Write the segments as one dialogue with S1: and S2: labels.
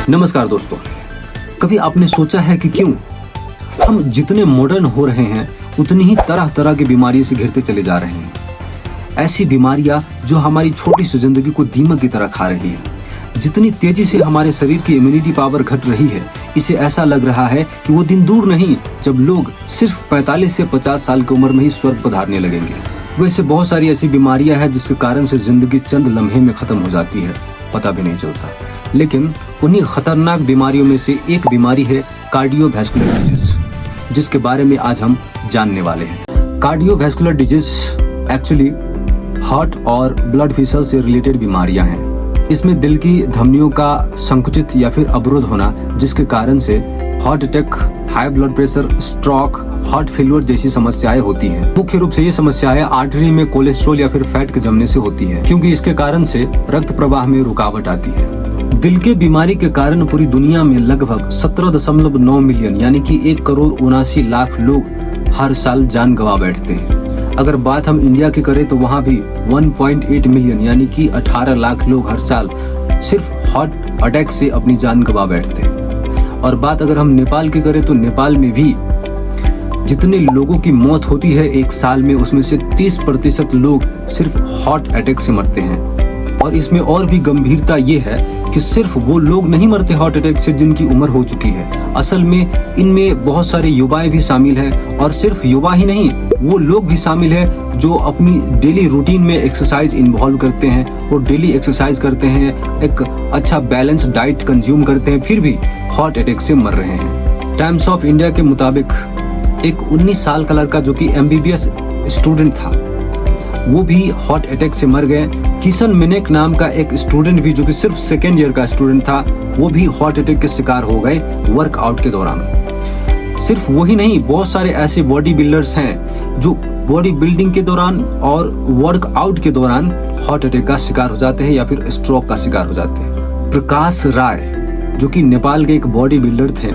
S1: नमस्कार दोस्तों, कभी आपने सोचा है कि क्यों हम जितने मॉडर्न हो रहे हैं उतनी ही तरह तरह की बीमारियों से घिरते चले जा रहे हैं। ऐसी बीमारियां जो हमारी छोटी सी जिंदगी को दीमक की तरह खा रही है। जितनी तेजी से हमारे शरीर की इम्यूनिटी पावर घट रही है, इसे ऐसा लग रहा है कि वो दिन दूर नहीं जब लोग सिर्फ 45 से 50 साल की उम्र में ही स्वर्ग पधारने लगेंगे। वैसे बहुत सारी ऐसी बीमारियां हैं जिसके कारण से जिंदगी चंद लम्हे में खत्म हो जाती है, पता भी नहीं चलता। लेकिन उन्हीं खतरनाक बीमारियों में से एक बीमारी है कार्डियोवैस्कुलर डिजीज, जिसके बारे में आज हम जानने वाले हैं। कार्डियोवैस्कुलर डिजीज एक्चुअली हार्ट और ब्लड वेसल से रिलेटेड बीमारियां हैं। इसमें दिल की धमनियों का संकुचित या फिर अवरोध होना, जिसके कारण से heart attack, high blood pressure, stroke, heart failure जैसी समस्याएं होती हैं। मुख्य रूप से ये समस्याएं आर्टरी में कोलेस्ट्रॉल या फिर फैट के जमने से होती है, क्योंकि इसके कारण से रक्त प्रवाह में रुकावट आती है। दिल के बीमारी के कारण पूरी दुनिया में लगभग 17.9 मिलियन यानी कि 1,79,00,000 लोग हर साल जान गंवा बैठते हैं। अगर बात हम इंडिया की करें तो वहाँ भी 1.8 मिलियन यानी कि 18 लाख लोग हर साल सिर्फ हार्ट अटैक से अपनी जान गंवा बैठते हैं। और बात अगर हम नेपाल की करें तो नेपाल में भी जितने लोगों की मौत होती है एक साल में, उसमें से 30% लोग सिर्फ हार्ट अटैक से मरते हैं। और इसमें और भी गंभीरता ये है कि सिर्फ वो लोग नहीं मरते हार्ट अटैक से जिनकी उम्र हो चुकी है। असल में इनमें बहुत सारे युवाएं भी शामिल हैं, और सिर्फ युवा ही नहीं, वो लोग भी शामिल हैं जो अपनी डेली रूटीन में एक्सरसाइज इन्वॉल्व करते हैं, वो डेली एक्सरसाइज करते हैं, एक अच्छा बैलेंस डाइट कंज्यूम करते हैं, फिर भी हार्ट अटैक से मर रहे हैं। टाइम्स ऑफ इंडिया के मुताबिक एक 19 साल का लड़का जो कि MBBS स्टूडेंट था, वो भी हार्ट अटैक से मर गए। किशन मिनेक नाम का एक स्टूडेंट भी जो कि सिर्फ सेकेंड ईयर का स्टूडेंट था, वो भी हार्ट अटैक के शिकार हो गए वर्कआउट के दौरान। सिर्फ वही नहीं, बहुत सारे ऐसे बॉडी बिल्डर्स हैं जो बॉडी बिल्डिंग के दौरान और वर्कआउट के दौरान हार्ट अटैक का शिकार हो जाते हैं या फिर स्ट्रोक का शिकार हो जाते हैं। प्रकाश राय जो कि नेपाल के एक बॉडी बिल्डर थे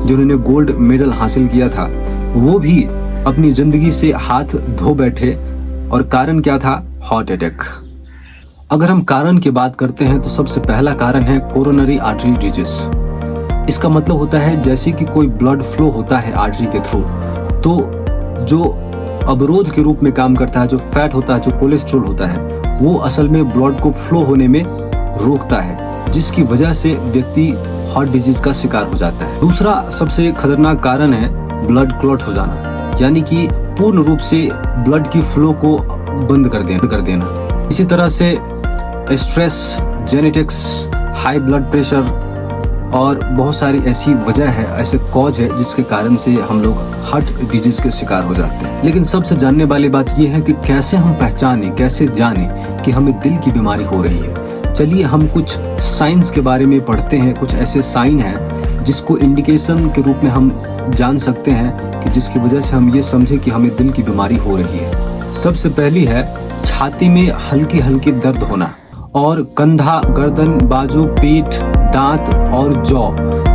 S1: जिन्होंने गोल्ड मेडल हासिल किया था, वो भी अपनी जिंदगी से हाथ धो बैठे। और कारण क्या था? Heart attack. अगर हम कारण की बात करते हैं तो सबसे पहला कारण है कोरोनरी आर्टरी डिजीज। इसका मतलब होता है जैसे कि कोई ब्लड फ्लो होता है आर्टरी के थ्रू, तो जो अवरोध के रूप में काम करता है, जो फैट होता है, जो कोलेस्ट्रॉल होता है, वो असल में ब्लड को फ्लो होने में रोकता है, जिसकी वजह से व्यक्ति हार्ट डिजीज का शिकार हो जाता है। दूसरा सबसे खतरनाक कारण है ब्लड क्लॉट हो जाना, यानी कि पूर्ण रूप से ब्लड की फ्लो को बंद कर देना। इसी तरह से stress, genetics, high blood pressure और बहुत सारी ऐसी वजह है, ऐसे कॉज है जिसके कारण से हम लोग हार्ट डिजीज के शिकार हो जाते हैं। लेकिन सबसे जानने वाली बात यह है कि कैसे हम पहचाने, कैसे जाने कि हमें दिल की बीमारी हो रही है। चलिए हम कुछ साइंस के बारे में पढ़ते हैं। कुछ ऐसे साइन हैं जिसको इंडिकेशन के रूप में हम जान सकते हैं कि जिसकी वजह से हम ये समझे कि हमें दिल की बीमारी हो रही है। सबसे पहली है छाती में हल्की हल्की दर्द होना, और कंधा, गर्दन, बाजू, पीठ, दांत और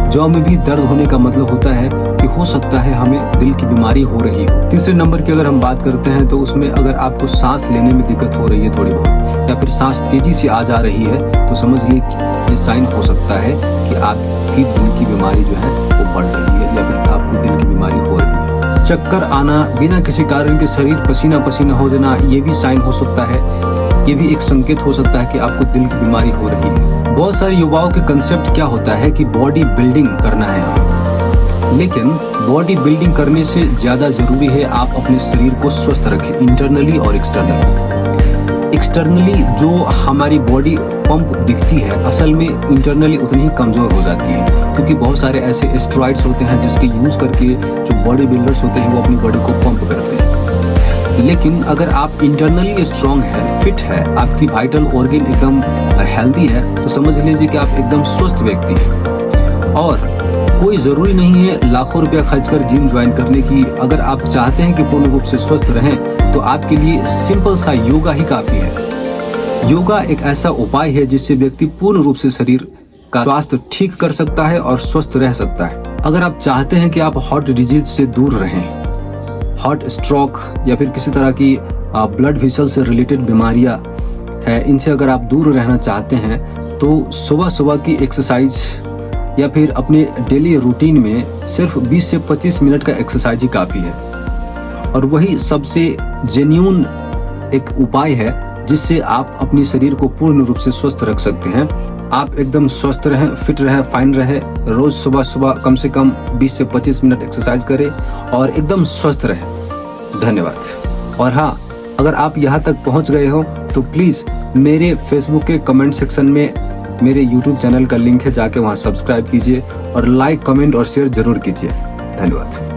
S1: जौ में भी दर्द होने का मतलब होता है कि हो सकता है हमें दिल की बीमारी हो रही हो। तीसरे नंबर की अगर हम बात करते हैं तो उसमें अगर आपको सांस लेने में दिक्कत हो रही है थोड़ी बहुत, या फिर सांस तेजी से आ जा रही है, तो समझ लीजिए ये साइन हो सकता है कि आपकी दिल की बीमारी जो है वो बढ़ रही है या फिर आपको दिल की बीमारी हो रही है। चक्कर आना, बिना किसी कारण के शरीर पसीना पसीना हो जाना, ये भी साइन हो सकता है, ये भी एक संकेत हो सकता है कि आपको दिल की बीमारी हो रही है। बहुत सारे युवाओं के कंसेप्ट क्या होता है कि बॉडी बिल्डिंग करना है हमें, लेकिन बॉडी बिल्डिंग करने से ज्यादा जरूरी है आप अपने शरीर को स्वस्थ रखें, इंटरनली और एक्सटर्नली जो हमारी बॉडी पंप दिखती है, असल में इंटरनली उतनी ही कमजोर हो जाती है, क्योंकि बहुत सारे ऐसे एस्टेरॉइड्स होते हैं जिसके यूज करके जो बॉडी बिल्डर्स होते हैं वो अपनी बॉडी को पंप करते हैं। लेकिन अगर आप इंटरनली स्ट्रांग है, फिट है, आपकी वाइटल ऑर्गन एकदम हेल्दी है, तो समझ लीजिए कि आप एकदम स्वस्थ व्यक्ति हैं। और कोई जरूरी नहीं है लाखों रुपया खर्च कर जिम ज्वाइन करने की। अगर आप चाहते हैं कि पूर्ण रूप से स्वस्थ रहें तो आपके लिए सिंपल सा योगा ही काफी है। योगा एक ऐसा उपाय है जिससे व्यक्ति पूर्ण रूप से शरीर का स्वास्थ्य ठीक कर सकता है और स्वस्थ रह सकता है। अगर आप चाहते हैं कि आप हार्ट डिजीज से दूर रहें, हार्ट स्ट्रोक या फिर किसी तरह की ब्लड वेसल से रिलेटेड बीमारियां है, इनसे अगर आप दूर रहना चाहते हैं तो सुबह सुबह की एक्सरसाइज या फिर अपने डेली रूटीन में सिर्फ 20 से 25 मिनट का एक्सरसाइज ही काफ़ी है, और वही सबसे जेन्युइन एक उपाय है जिससे आप अपने शरीर को पूर्ण रूप से स्वस्थ रख सकते हैं। आप एकदम स्वस्थ रहें, फिट रहें, फाइन रहें। रोज सुबह सुबह कम से कम 20 से 25 मिनट एक्सरसाइज करें और एकदम स्वस्थ रहें। धन्यवाद। और हाँ, अगर आप यहाँ तक पहुँच गए हो तो प्लीज़ मेरे फेसबुक के कमेंट सेक्शन में मेरे यूट्यूब चैनल का लिंक है, जाके वहाँ सब्सक्राइब कीजिए और लाइक, कमेंट और शेयर जरूर कीजिए। धन्यवाद।